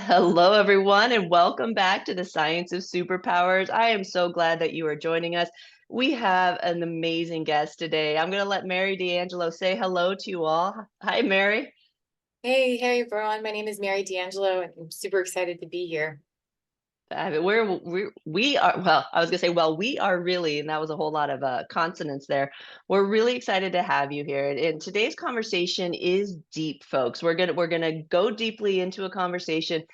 Hello, everyone, and welcome back to the Science of Superpowers. I am so glad that you are joining us. We have an amazing guest today. I'm going to let Mary DAngelo say hello to you all. Hi, Mary. Hey everyone. My name is Mary DAngelo, and I'm super excited to be here. We are, well, I was gonna say, well, we are really, and that was a whole lot of consonants there. We're really excited to have you here. And today's conversation is deep, folks. We're gonna go deeply into a conversation,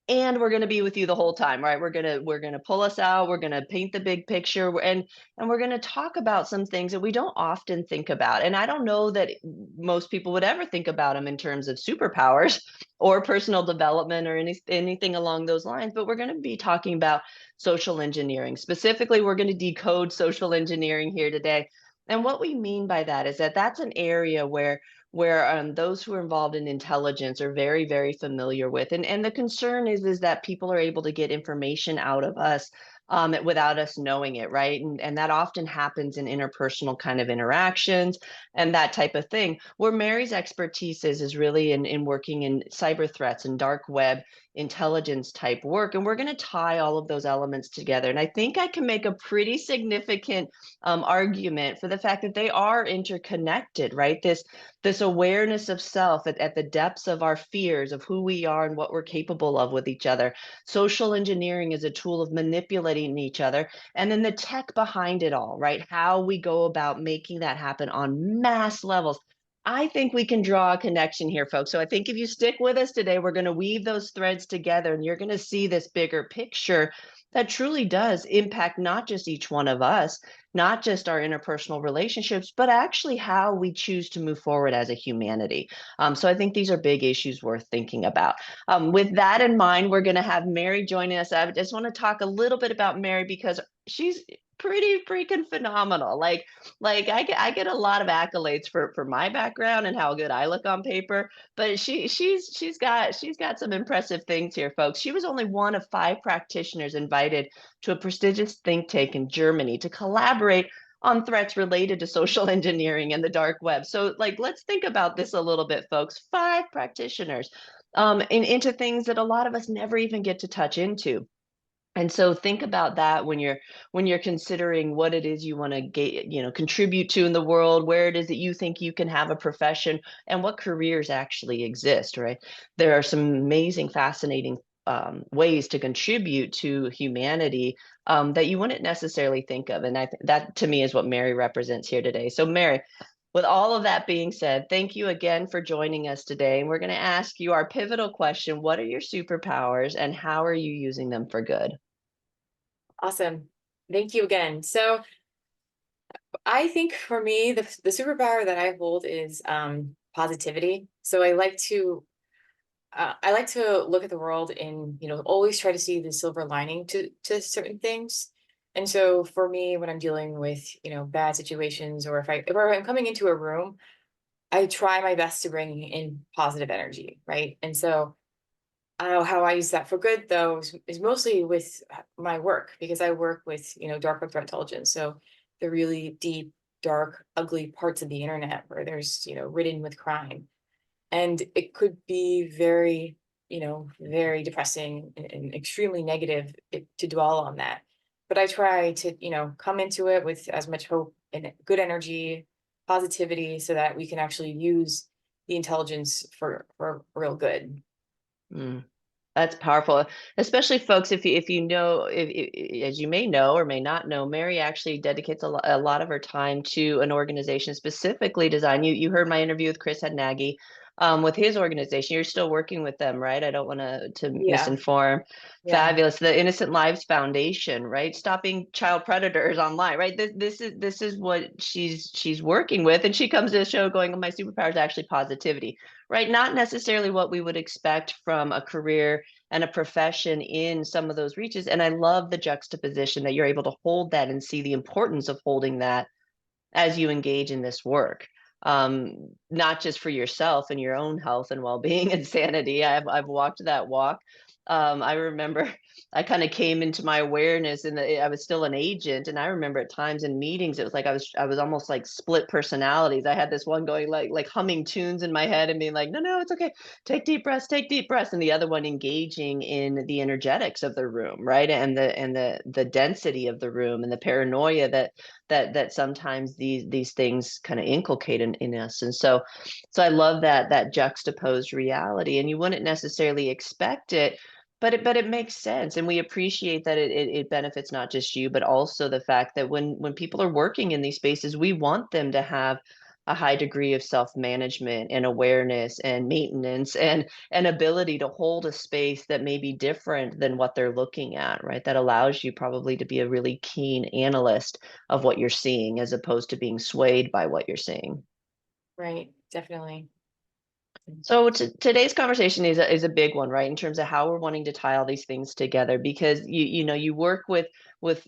and we're going to be with you the whole time, right? We're going to pull us out, we're going to paint the big picture, and we're going to talk about some things that we don't often think about. And I don't know that most people would ever think about them in terms of superpowers or personal development or anything along those lines, but we're going to be talking about social engineering. Specifically, we're going to decode social engineering here today. And what we mean by that is that that's an area where those who are involved in intelligence are very, very familiar with. And the concern is that people are able to get information out of us without us knowing it, right? And that often happens in interpersonal kind of interactions and that type of thing. Where Mary's expertise is really in working in cyber threats and dark web intelligence type work. And we're going to tie all of those elements together. And I think I can make a pretty significant argument for the fact that they are interconnected, right? This awareness of self at the depths of our fears of who we are and what we're capable of with each other. Social engineering is a tool of manipulating each other. And then the tech behind it all, right? How we go about making that happen on mass levels. I think we can draw a connection here, folks. So I think if you stick with us today, we're going to weave those threads together and you're going to see this bigger picture that truly does impact not just each one of us, not just our interpersonal relationships, but actually how we choose to move forward as a humanity. So I think these are big issues worth thinking about. With that in mind, we're going to have Mary joining us. I just want to talk a little bit about Mary because she's pretty freaking phenomenal. Like I get a lot of accolades for my background and how good I look on paper, but she's got some impressive things here, folks. She was only one of 5 practitioners invited to a prestigious think tank in Germany to collaborate on threats related to social engineering and the dark web. So, like, let's think about this a little bit, folks. 5 practitioners into things that a lot of us never even get to touch into. And so think about that when you're considering what it is you want to get, contribute to in the world, where it is that you think you can have a profession and what careers actually exist, right? There are some amazing, fascinating ways to contribute to humanity that you wouldn't necessarily think of. And that to me is what Mary represents here today. So Mary, with all of that being said, thank you again for joining us today. And we're going to ask you our pivotal question. What are your superpowers and how are you using them for good? Awesome. Thank you again. So I think for me, the superpower that I hold is positivity. So I like to look at the world and always try to see the silver lining to certain things. And so for me, when I'm dealing with bad situations, or if I'm coming into a room, I try my best to bring in positive energy, right? And so how I use that for good, though, is mostly with my work, because I work with, dark web threat intelligence. So the really deep, dark, ugly parts of the internet where there's, ridden with crime. And it could be very, very depressing and extremely negative to dwell on that. But I try to, come into it with as much hope and good energy, positivity, so that we can actually use the intelligence for real good. Mm. That's powerful, especially folks. If you know, as you may know or may not know, Mary actually dedicates a lot of her time to an organization specifically designed. You heard my interview with Chris Hadnagy, with his organization. You're still working with them, right? I don't want to Yeah, misinform. yeah. Fabulous, the Innocent Lives Foundation, right? Stopping child predators online, right? This is what she's working with, and she comes to the show going, "Oh, my superpower is actually positivity." Right? Not necessarily what we would expect from a career and a profession in some of those reaches. And I love the juxtaposition that you're able to hold that and see the importance of holding that as you engage in this work. Not just for yourself and your own health and well-being and sanity. I've walked that walk. I remember I kind of came into my awareness, and I was still an agent. And I remember at times in meetings, it was like I was almost like split personalities. I had this one going like humming tunes in my head and being like, no, no, it's okay. Take deep breaths. And the other one engaging in the energetics of the room, right? And the density of the room and the paranoia that sometimes these things kind of inculcate in us. And so I love that juxtaposed reality, and you wouldn't necessarily expect it, but it makes sense, and we appreciate that it benefits not just you, but also the fact that when people are working in these spaces, we want them to have a high degree of self-management and awareness and maintenance and an ability to hold a space that may be different than what they're looking at, right? That allows you probably to be a really keen analyst of what you're seeing as opposed to being swayed by what you're seeing. Right, definitely. So today's conversation is a big one, right? In terms of how we're wanting to tie all these things together, because you work with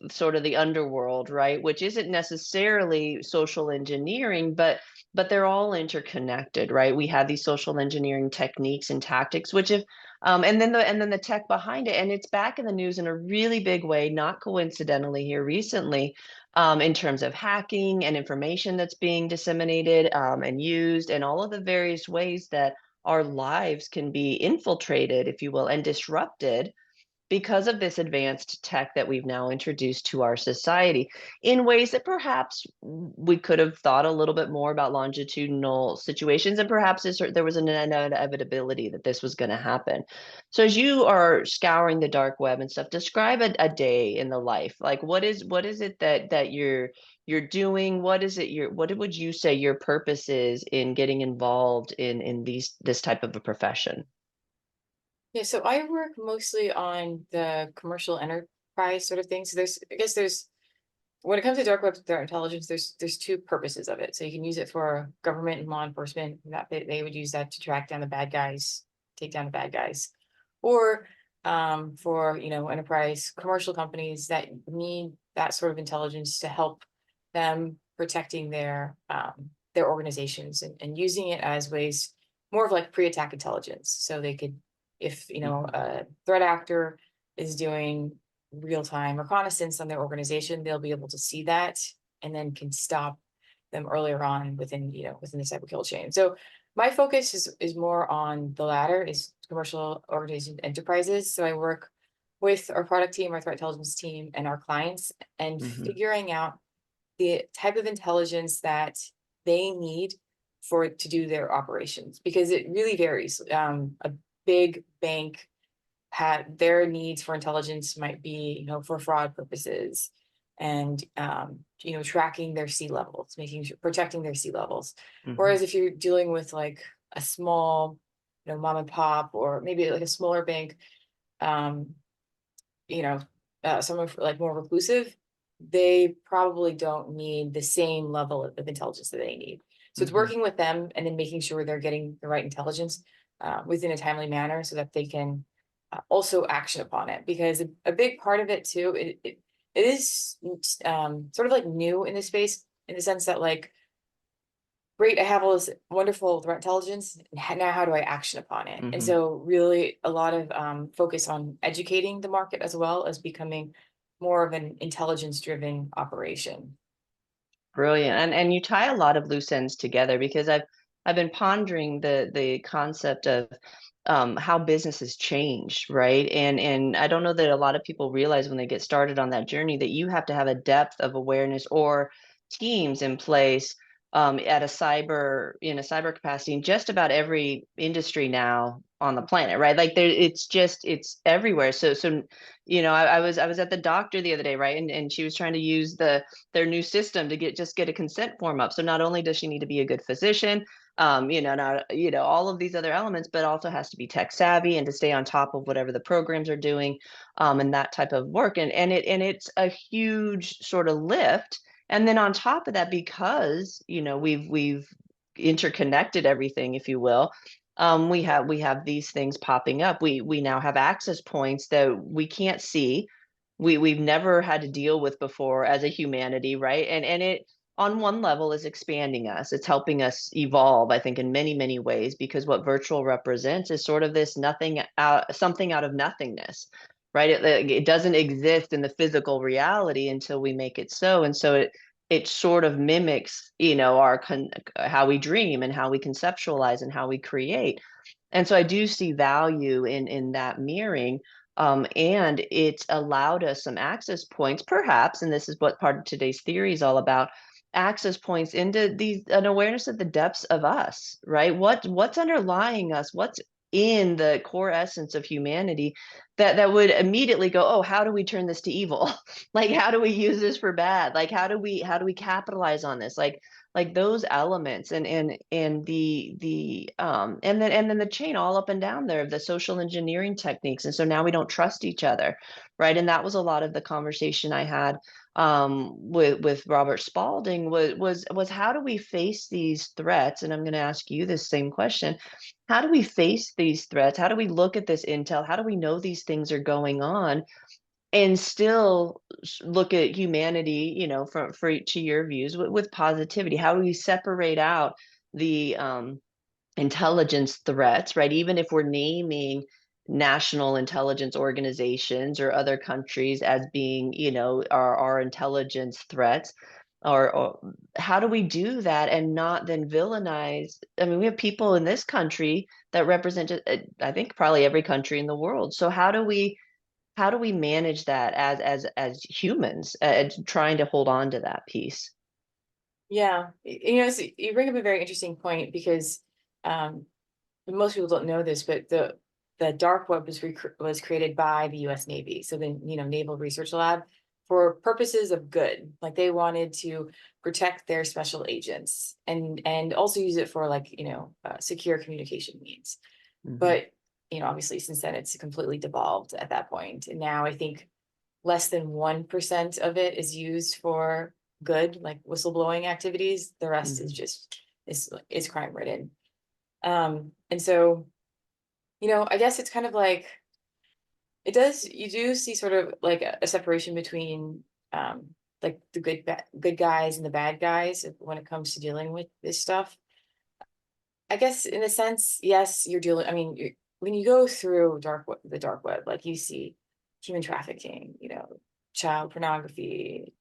sort of the underworld, right? Which isn't necessarily social engineering, but they're all interconnected, right? We have these social engineering techniques and tactics, which if and then the tech behind it, and it's back in the news in a really big way, not coincidentally here recently, in terms of hacking and information that's being disseminated and used, and all of the various ways that our lives can be infiltrated, if you will, and disrupted because of this advanced tech that we've now introduced to our society in ways that perhaps we could have thought a little bit more about longitudinal situations, and perhaps there was an inevitability that this was going to happen. So as you are scouring the dark web and stuff, describe a day in the life. Like what is it that you're doing? What would you say your purpose is in getting involved in this type of a profession? Yeah, so I work mostly on the commercial enterprise sort of thing. So I guess there's when it comes to dark web threat intelligence, there's two purposes of it. So you can use it for government and law enforcement, that they would use that to track down the bad guys, take down the bad guys, or for enterprise commercial companies that need that sort of intelligence to help them protecting their organizations, and using it as ways more of like pre-attack intelligence. So they could, if Mhm. a threat actor is doing real-time reconnaissance on their organization, they'll be able to see that and then can stop them earlier on within the cyber kill chain. So my focus is more on the latter, is commercial organization enterprises. So I work with our product team, our threat intelligence team, and our clients, and Mhm. figuring out the type of intelligence that they need for to do their operations, because it really varies. A big bank had their needs for intelligence might be, for fraud purposes, and tracking their sea levels, making sure protecting their sea levels. Mhm. Whereas if you're dealing with like a small, mom and pop, or maybe like a smaller bank, um, you know, someone like more reclusive, they probably don't need the same level of intelligence that they need. So it's Mhm. working with them and then making sure they're getting the right intelligence within a timely manner so that they can also action upon it. Because a big part of it too, it is sort of like new in this space, in the sense that like, great, I have all this wonderful threat intelligence. Now, how do I action upon it? And Mhm. so, really, a lot of focus on educating the market as well as becoming more of an intelligence-driven operation. Brilliant. And you tie a lot of loose ends together, because I've been pondering the concept of how business has changed, right? And I don't know that a lot of people realize when they get started on that journey that you have to have a depth of awareness or teams in place at a cyber capacity in just about every industry now on the planet, right? Like it's everywhere. So I was at the doctor the other day, right? And she was trying to use their new system to get a consent form up. So not only does she need to be a good physician, not all of these other elements, but also has to be tech savvy and to stay on top of whatever the programs are doing, and that type of work. And it's a huge sort of lift. And then on top of that, because we've interconnected everything, if you will, we have these things popping up. We now have access points that we can't see, we've never had to deal with before as a humanity, right? And it on one level is expanding us. It's helping us evolve, I think, in many, many ways, because what virtual represents is sort of this nothing out, something out of nothingness, right? It doesn't exist in the physical reality until we make it so. And so it sort of mimics, how we dream and how we conceptualize and how we create. And so I do see value in that mirroring. And it's allowed us some access points, perhaps, and this is what part of today's theory is all about, access points into an awareness of the depths of us, right? What's underlying us? What's in the core essence of humanity that would immediately go, oh, how do we turn this to evil? Like, how do we use this for bad? Like, how do we capitalize on this? Like those elements and then the chain all up and down there of the social engineering techniques. And so now we don't trust each other, right? And that was a lot of the conversation I had with Robert Spalding was how do we face these threats? And I'm going to ask you this same question. How do we face these threats? How do we look at this intel? How do we know these things are going on and still look at humanity, for each of your views with positivity? How do we separate out the intelligence threats, right? Even if we're naming national intelligence organizations or other countries as being, our intelligence threats, or how do we do that and not then villainize? I mean, we have people in this country that represent, I think, probably every country in the world. So how do we manage that as humans, trying to hold on to that piece? Yeah, you bring up a very interesting point because um, most people don't know this, but the dark web was created by the U.S. Navy, so the Naval Research Lab, for purposes of good. Like they wanted to protect their special agents and also use it for like secure communication means. Hmm. But obviously since then it's completely devolved at that point, and now I think less than 1% of it is used for good, like whistleblowing activities. The rest is Hmm. just is crime ridden. And so, I guess it's kind of like you do see sort of like a separation between like the good guys and the bad guys when it comes to dealing with this stuff. I guess in a sense, yes, you're dealing. I mean, when you go through the dark web, like you see human trafficking, child pornography,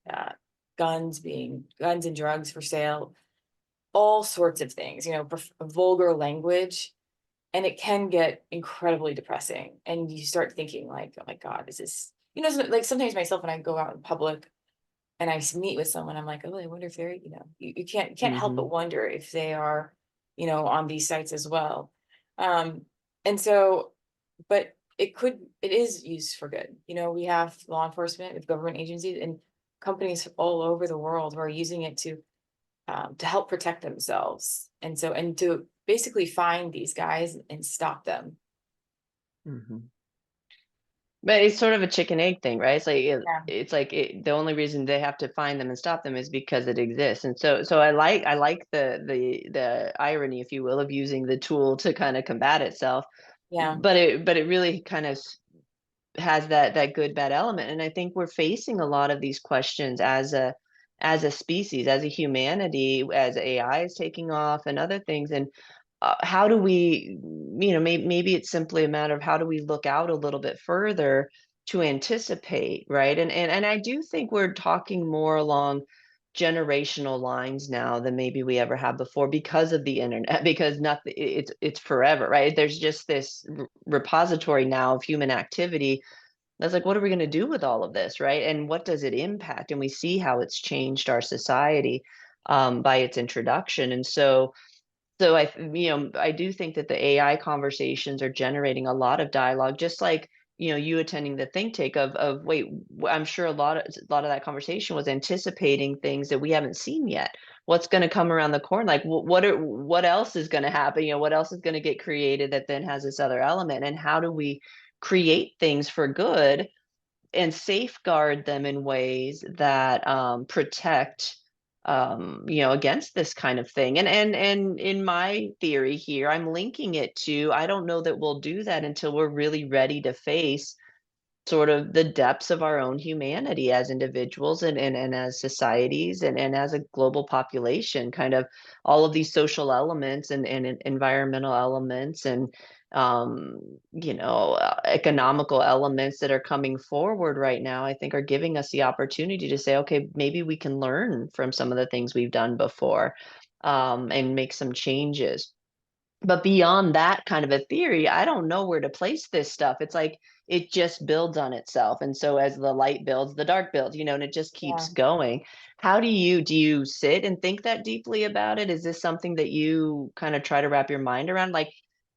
guns and drugs for sale, all sorts of things, vulgar language, and it can get incredibly depressing. And you start thinking like, oh my God, is this, like sometimes myself when I go out in public and I meet with someone, I'm like, oh, I wonder if they're, you can't help Hmm. but wonder if they are, on these sites as well. Um, and so, but it is used for good. We have law enforcement, with government agencies and companies all over the world who are using it to help protect themselves. And to basically find these guys and stop them. Hmm. But it's sort of a chicken egg thing, right? It's like Yeah. the only reason they have to find them and stop them is because it exists. And so I like the irony, if you will, of using the tool to kind of combat itself. Yeah. But it really kind of has that good bad element. And I think we're facing a lot of these questions as a species, as a humanity, as AI is taking off and other things. And how do we, maybe it's simply a matter of how do we look out a little bit further to anticipate, right? And I do think we're talking more along generational lines now than maybe we ever have before because of the internet, because nothing, it's forever, right? There's just this repository now of human activity that's like, what are we going to do with all of this, right? And what does it impact? And we see how it's changed our society by its introduction. And so I do think that the AI conversations are generating a lot of dialogue, just like, you attending the think tank of wait, I'm sure a lot of that conversation was anticipating things that we haven't seen yet. What's going to come around the corner? Like what else is going to happen? What else is going to get created that then has this other element? And how do we create things for good and safeguard them in ways that protect against this kind of thing? And in my theory here, I'm linking it to, I don't know that we'll do that until we're really ready to face sort of the depths of our own humanity as individuals and as societies and as a global population, kind of all of these social elements and environmental elements and economical elements that are coming forward right now, I think are giving us the opportunity to say, okay, maybe we can learn from some of the things we've done before, and make some changes. But beyond that kind of a theory, I don't know where to place this stuff. It's like it just builds on itself. And so as the light builds, the dark builds, and it just keeps Yeah. going. How do you sit and think that deeply about it? Is this something that you kind of try to wrap your mind around? Like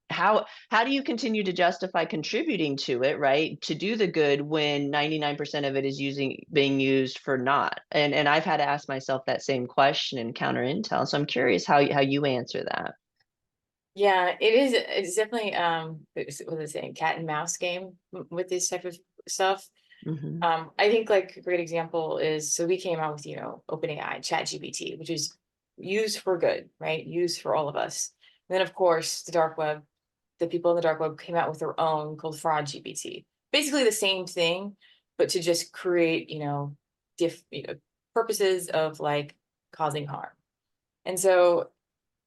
how do you continue to justify contributing to it, right? To do the good when 99% of it is being used for not. And I've had to ask myself that same question and counter intel. So I'm curious how you answer that. Yeah, it is. It's definitely what is it saying, cat and mouse game with this type of stuff. Mhm. I think like a great example is, so we came out with, OpenAI, ChatGPT, which is used for good, right? Used for all of us. And then of course the dark web, the people in the dark web came out with their own called Fraud GPT. Basically the same thing, but to just create, purposes of like causing harm. And so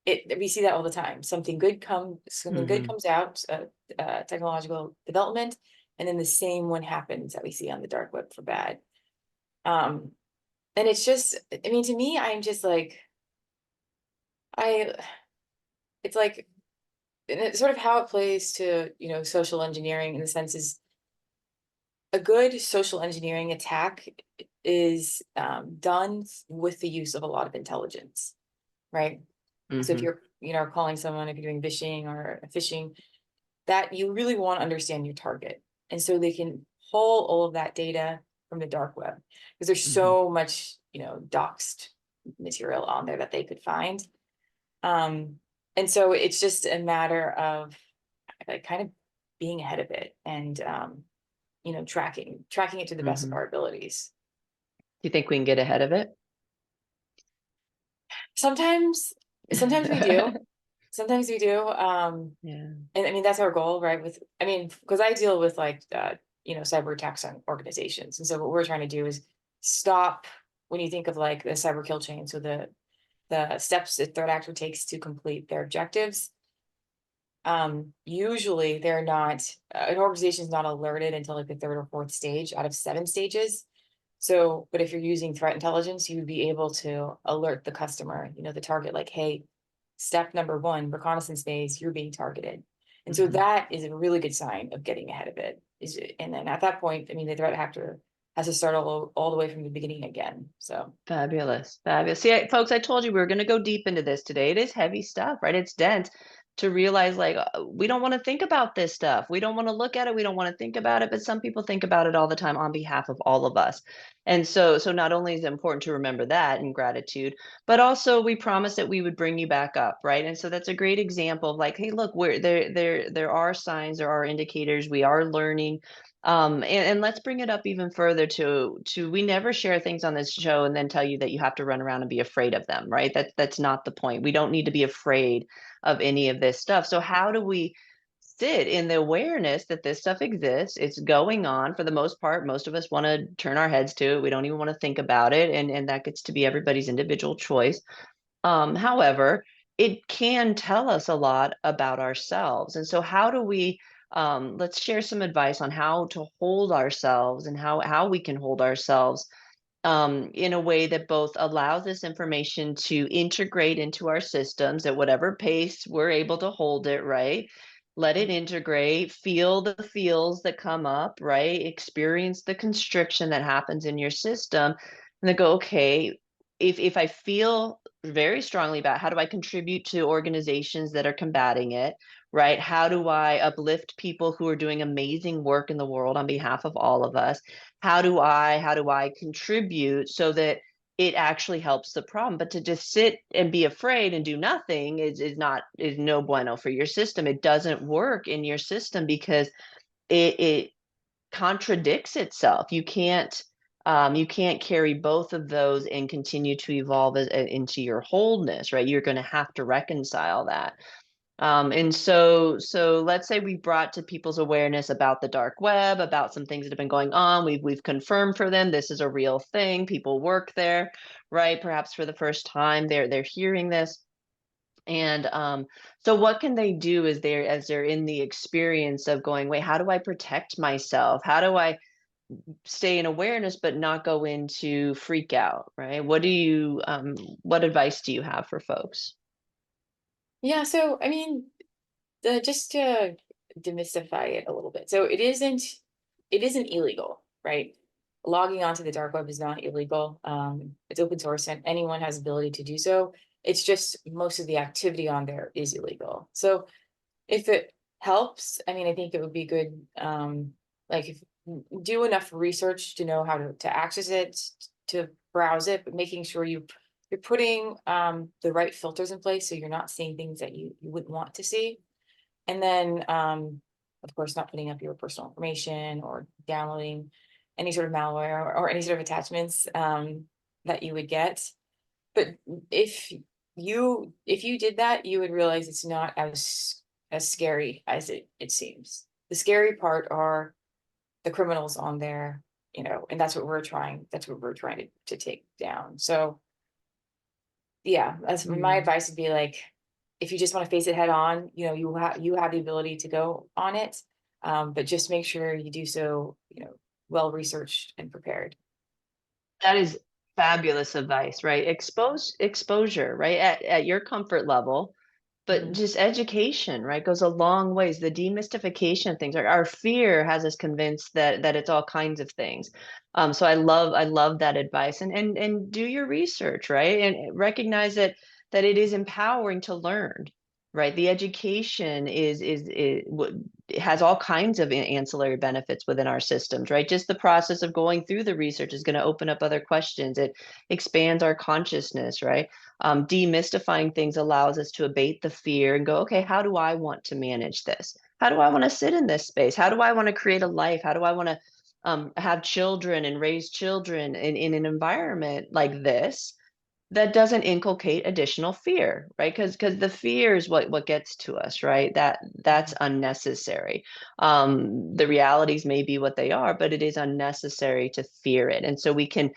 we see that all the time. Something good Mhm. comes out, technological development, and then the same one happens that we see on the dark web for bad. Um, and it's just, I mean, to me, I'm just like, I, it's like, and it's sort of how it plays to, social engineering in the sense is a good social engineering attack is done with the use of a lot of intelligence, right? So if Mhm. you're, calling someone, if you're doing phishing or phishing, that you really want to understand your target. And so they can pull all of that data from the dark web because there's Mhm. so much, doxed material on there that they could find. Um, and so it's just a matter of like kind of being ahead of it and tracking it to the best of Mhm. our abilities. Do you think we can get ahead of it? Sometimes, sometimes we do. Sometimes we do. Yeah. And I mean, that's our goal, right? Because I deal with like, cyber attacks on organizations. And so what we're trying to do is stop when you think of like the cyber kill chain. So the steps the threat actor takes to complete their objectives. Usually they're not, an organization is not alerted until like the third or fourth stage out of 7 stages. So, but if you're using threat intelligence, you would be able to alert the customer, the target, like, hey, step number one, reconnaissance phase, you're being targeted. And so Mhm. that is a really good sign of getting ahead of it. And then at that point, I mean, the threat actor has to start all the way from the beginning again. So Fabulous, fabulous. See, folks, I told you we were going to go deep into this today. It is heavy stuff, right? It's dense to realize like we don't want to think about this stuff. We don't want to look at it. We don't want to think about it, but some people think about it all the time on behalf of all of us. And so not only is it important to remember that in gratitude, but also we promised that we would bring you back up, right? And so that's a great example of like, hey, look, we're there are signs, there are indicators, we are learning. And let's bring it up even further to we never share things on this show and then tell you that you have to run around and be afraid of them, right? That's not the point. We don't need to be afraid of any of this stuff. So how do we sit in the awareness that this stuff exists? It's going on for the most part. Most of us want to turn our heads to it. We don't even want to think about it. And that gets to be everybody's individual choice. However, it can tell us a lot about ourselves. And so how do we let's share some advice on how to hold ourselves and how we can hold ourselves in a way that both allows this information to integrate into our systems at whatever pace we're able to hold it, right? Let it integrate, feel the feels that come up, right? Experience the constriction that happens in your system, and then go, okay, if I feel very strongly about how do I contribute to organizations that are combating it, right? How do I uplift people who are doing amazing work in the world on behalf of all of us? How do I contribute so that it actually helps the problem? But to just sit and be afraid and do nothing is no bueno for your system. It doesn't work in your system because it contradicts itself. You can't carry both of those and continue to evolve into your wholeness, right? You're going to have to reconcile that. And so let's say we brought to people's awareness about the dark web, about some things that have been going on. We've confirmed for them this is a real thing. People work there, right? Perhaps for the first time they're hearing this. And so what can they do as they're in the experience of going, wait, how do I protect myself? How do I stay in awareness but not go into freak out, right? What advice do you have for folks? Yeah, so I mean, the just to demystify it a little bit. So it isn't illegal, right? Logging onto the dark web is not illegal. It's open source and anyone has ability to do so. It's just most of the activity on there is illegal. So if it helps, I mean, I think it would be good, like if do enough research to know how to access it, to browse it, but making sure you're putting the right filters in place so you're not seeing things that you wouldn't want to see. And then, of course, not putting up your personal information or downloading any sort of malware or any sort of attachments that you would get. But if if you did that, you would realize it's not as scary as it seems. The scary part are the criminals on there, and that's what we're trying to take down. So yeah, that's my Mm. advice would be like, if you just want to face it head on, you have the ability to go on it. But just make sure you do so, well researched and prepared. That is fabulous advice, right? Exposure, right? At your comfort level, but Mhm. just education, right, goes a long ways. The demystification of things. Our fear has us convinced that it's all kinds of things. So I love that advice, and do your research, right, and recognize that it is empowering to learn, right? The education has all kinds of ancillary benefits within our systems, right? Just the process of going through the research is going to open up other questions. It expands our consciousness, right? Demystifying things allows us to abate the fear and go, okay, how do I want to manage this? How do I want to sit in this space? How do I want to create a life? How do I want to have children and raise children in an environment like this that doesn't inculcate additional fear, right? Because the fear is what gets to us, right? That's Mhm. unnecessary. The realities may be what they are, but it is unnecessary to fear it. And so we can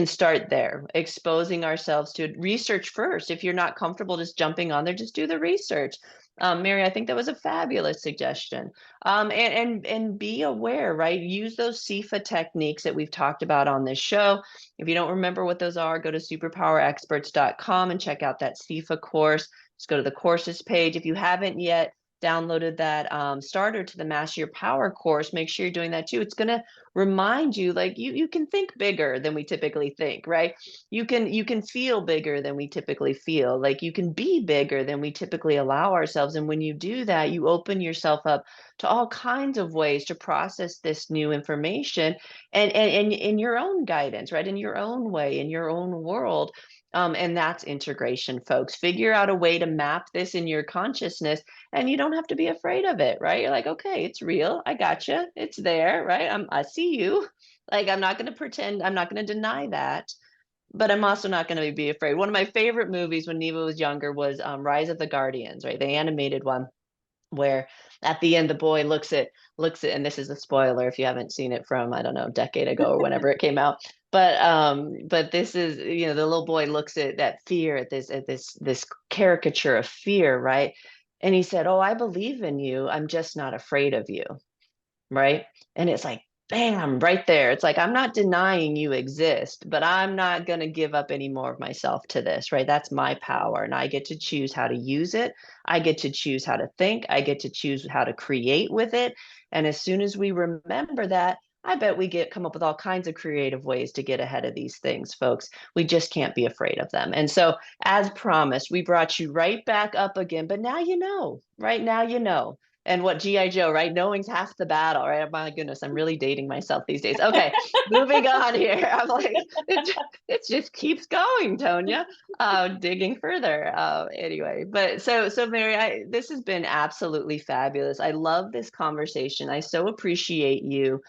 start there, exposing ourselves to research first. If you're not comfortable just jumping on there, just do the research. Mary, I think that was a fabulous suggestion. And be aware, right? Use those SIFA techniques that we've talked about on this show. If you don't remember what those are, go to superpowerexperts.com and check out that SIFA course. Just go to the courses page. If you haven't yet downloaded that starter to the Master Your Power course, make sure you're doing that too. It's going to remind you, like, you can think bigger than we typically think, right? You can feel bigger than we typically feel. Like, you can be bigger than we typically allow ourselves. And when you do that, you open yourself up to all kinds of ways to process this new information and in your own guidance, right? In your own way, in your own world. And that's integration, folks. Figure out a way to map this in your consciousness, and you don't have to be afraid of it, right? You're like, okay, it's real. I gotcha. It's there, right? I see you. Like, I'm not going to pretend. I'm not going to deny that, but I'm also not going to be afraid. One of my favorite movies when Neva was younger was Rise of the Guardians, right? The animated one, where at the end the boy looks at, and this is a spoiler if you haven't seen it from, I don't know, a decade ago or whenever it came out, but this is, the little boy looks at that fear, at this caricature of fear, right? And he said, oh, I believe in you, I'm just not afraid of you, right? And it's like, bam, right there. It's like, I'm not denying you exist, but I'm not going to give up any more of myself to this, right? That's my power. And I get to choose how to use it. I get to choose how to think. I get to choose how to create with it. And as soon as we remember that, I bet we come up with all kinds of creative ways to get ahead of these things, folks. We just can't be afraid of them. And so, as promised, we brought you right back up again. But now you know, right now you know. And what GI Joe, right? Knowing's half the battle, right? Oh, my goodness, I'm really dating myself these days. Okay, moving on here. I'm like, it just keeps going, Tonya. Digging further. Anyway, but so Mary, this has been absolutely fabulous. I love this conversation. I so appreciate you.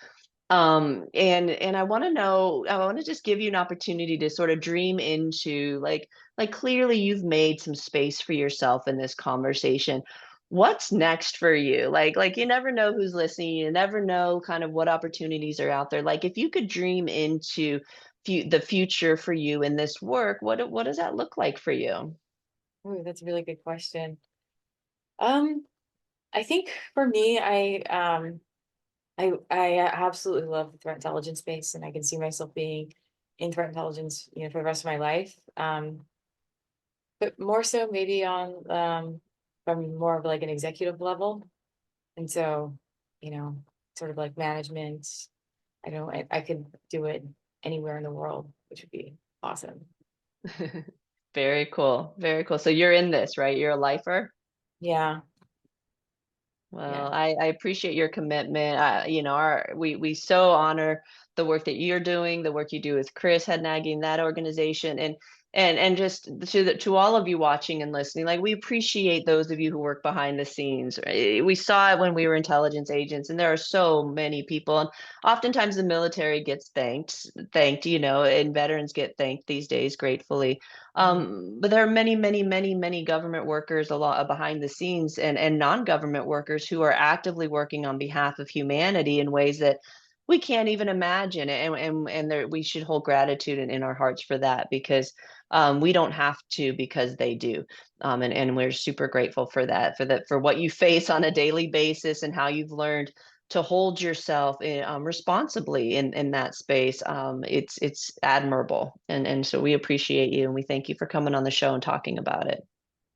And I want to know, I want to just give you an opportunity to sort of dream into, like clearly you've made some space for yourself in this conversation. what's next for you? Like you never know who's listening. You never know kind of what opportunities are out there. Like if you could dream into the future for you in this work, what does that look like for you? Ooh, that's a really good question. Um, I think for me, I absolutely love the threat intelligence space, and I can see myself being in threat intelligence, for the rest of my life. But more so maybe on from more of like an executive level. And so, you know, sort of like management. I could do it anywhere in the world, which would be awesome. Very cool. Very cool. So you're in this, right? You're a lifer? Yeah, yeah. Well, I appreciate your commitment. We so honor the work that you're doing, the work you do with Chris head nagging that organization, and just to all of you watching and listening, like we appreciate those of you who work behind the scenes. Right? We saw it when we were intelligence agents, and there are so many people, and oftentimes the military gets thanked, and veterans get thanked these days, gratefully. Mhm. But there are many, many, many, many government workers a lot behind the scenes and non-government workers who are actively working on behalf of humanity in ways that we can't even imagine. And we should hold gratitude in our hearts for that because we don't have to because they do. And we're super grateful for that, for what you face on a daily basis and how you've learned to hold yourself responsibly in that space. It's admirable, and so we appreciate you and we thank you for coming on the show and talking about it.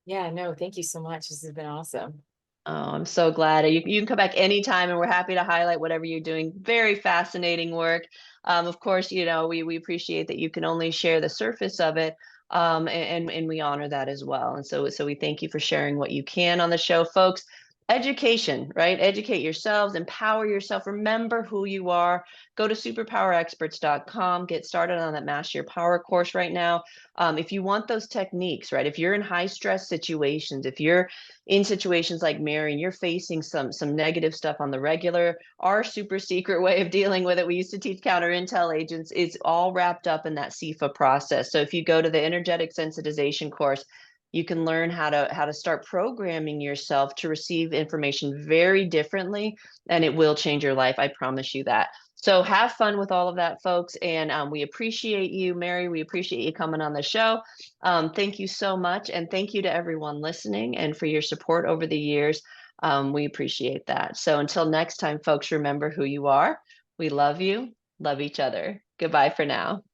Yeah, no, thank you so much. This has been awesome. Oh, I'm so glad. You can come back anytime, and we're happy to highlight whatever you're doing. Very fascinating work. Of course, we appreciate that you can only share the surface of it, and we honor that as well. And so we thank you for sharing what you can on the show, folks. Education, right? Educate yourselves, empower yourself. Remember who you are. Go to superpowerexperts.com. Get started on that Master Your Power course right now. If you want those techniques, right? If you're in high stress situations, if you're in situations like Mary and you're facing some negative stuff on the regular, our super secret way of dealing with it, we used to teach counter intel agents, is all wrapped up in that CIFA process. So if you go to the energetic sensitization course, you can learn how to start programming yourself to receive information very differently, and it will change your life. I promise you that. So have fun with all of that, folks, and we appreciate you, Mary. We appreciate you coming on the show. Thank you so much. And thank you to everyone listening and for your support over the years. We appreciate that. So until next time, folks, remember who you are. We love you, love each other. Goodbye for now.